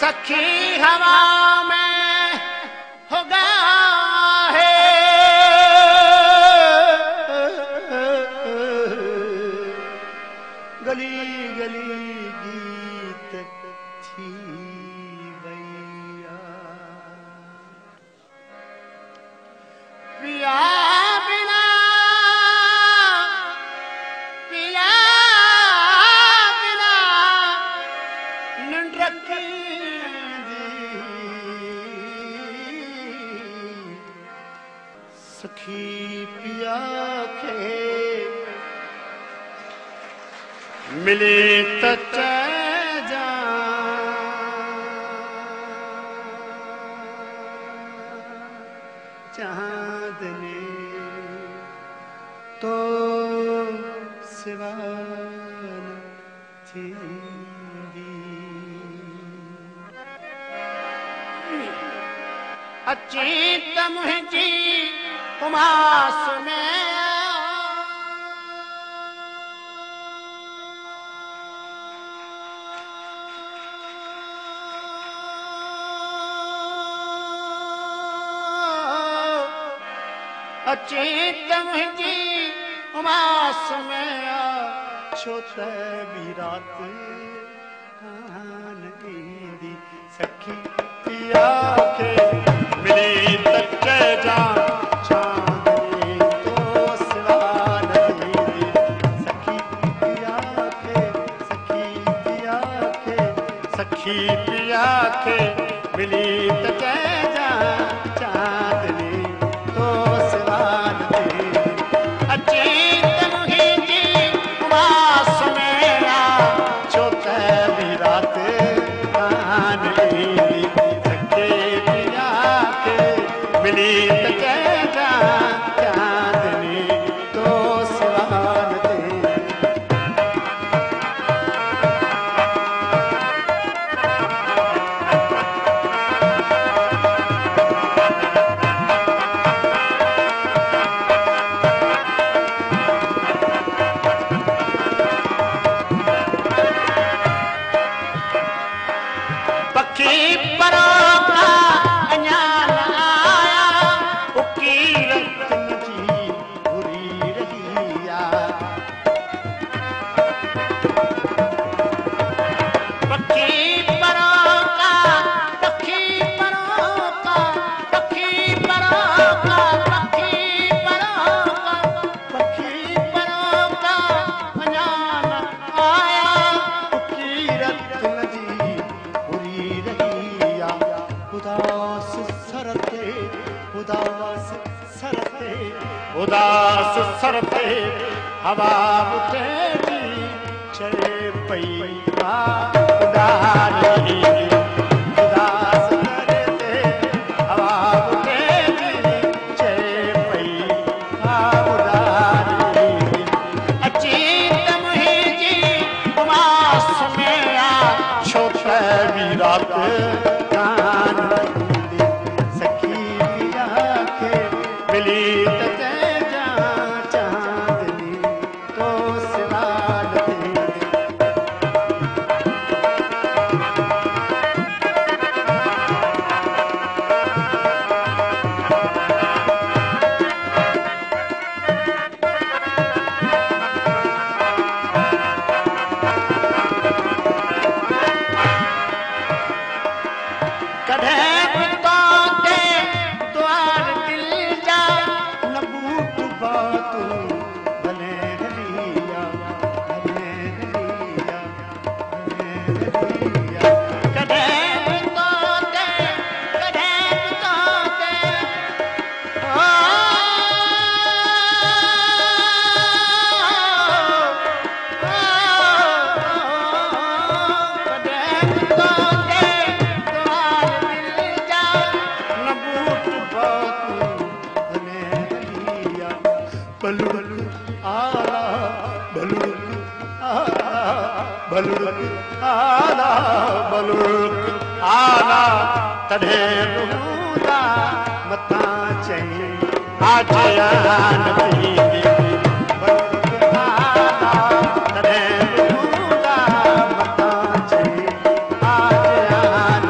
सखी हवा में होगा है गली गली गीत थी भैया पिया बिना पिया बिना निंड्रकी सखी पिया के मिले तो जा चांदनी तो सिवा थी अचीत मुझी उमास में अचीत मुझी उमास में छोटे भी रात कान दी सखी पिया के मिली तक जा चांदनी तो सिवा नहीं सखी पिया के सखी पिया के सखी पिया के मिली तक जा चांदनी तो सिवा नहीं अचीत मुझी उमास मेरा छोटे भी रात कान दी सखी पिया के मिली तक जा चांदनी तो सिवान दे पक्षी परों का अञान आया उकी रतन जी बुरी रहिया पक्षी परों का पक्षी परों का पक्षी परों का पक्षी परों का पक्षी परों का अञान आया उकी रतन जी बुरी रहिया उदास सरते उदास सरते उदास सरते हवा उठेगी चले पैया उदारी उदास सरते हवा उठेगी चले पैया उदारी अचीत मुझी उमास मेरा छोटे भी रात कान दी सखी पिया के मिली तक जा चांदनी तो सिवा नहीं कढ़े के द्वार दिल जा न बूट बातू भले रलिया भले रलिया भले रलिया कढ़े बलुड़क आला बलुड़क आला बलुड़क आला बलुड़क आला तढ़े रूदा मता चाहिए आज आन नहीं बलुड़क आला तढ़े रूदा मता चाहिए आज आन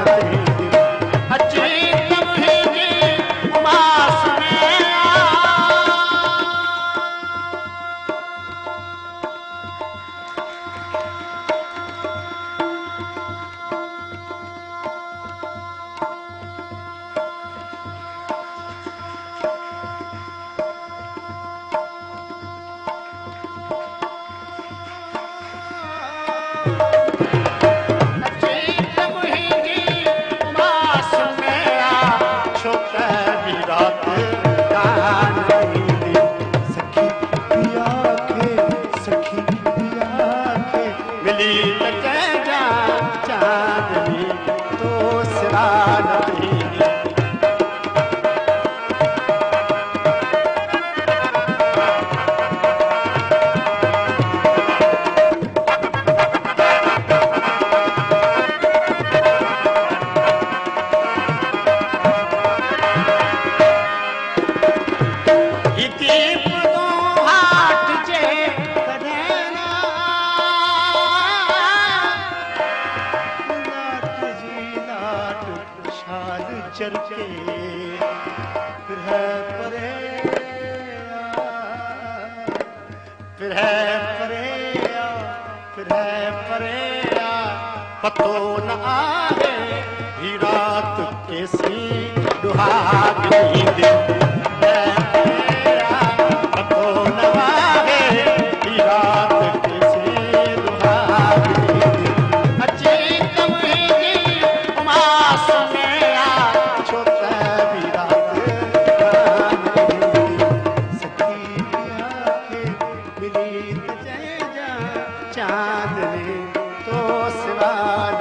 गुजर के फिर है परे फिर है परे फिर है परे पतो न आए ही रात कैसी दुहागनी दिन पतो न आए ही रात कैसी दुहागनी दिन अच्छी कमही उमास में छोटा भी रात सखी आंखें मिली जय जा चांद ने तो सिवान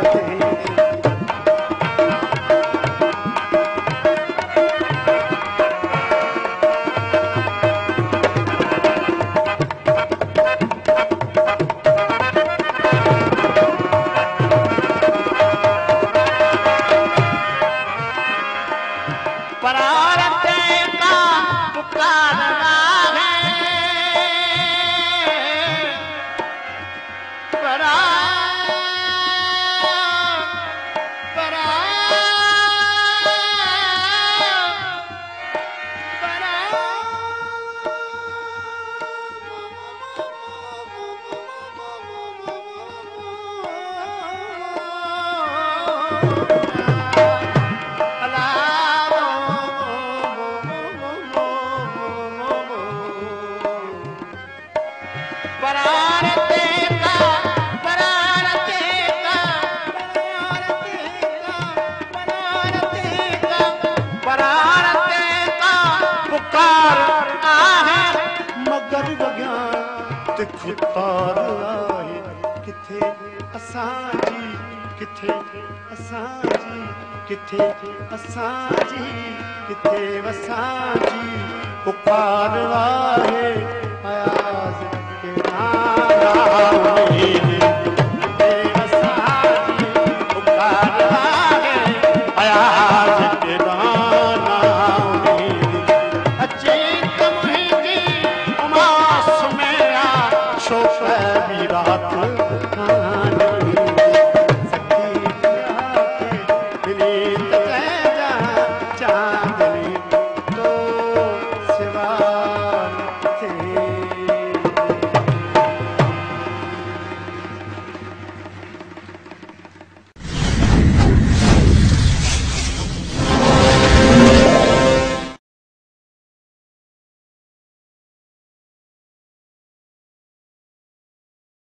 खुतार आए किथे असांजी किथे असांजी किथे असांजी किथे असांजी पुकार आए अयाज के नारा किथे असांजी पुकार आए अयाज के नारा अच्छी कमही उमास में शोक भी रात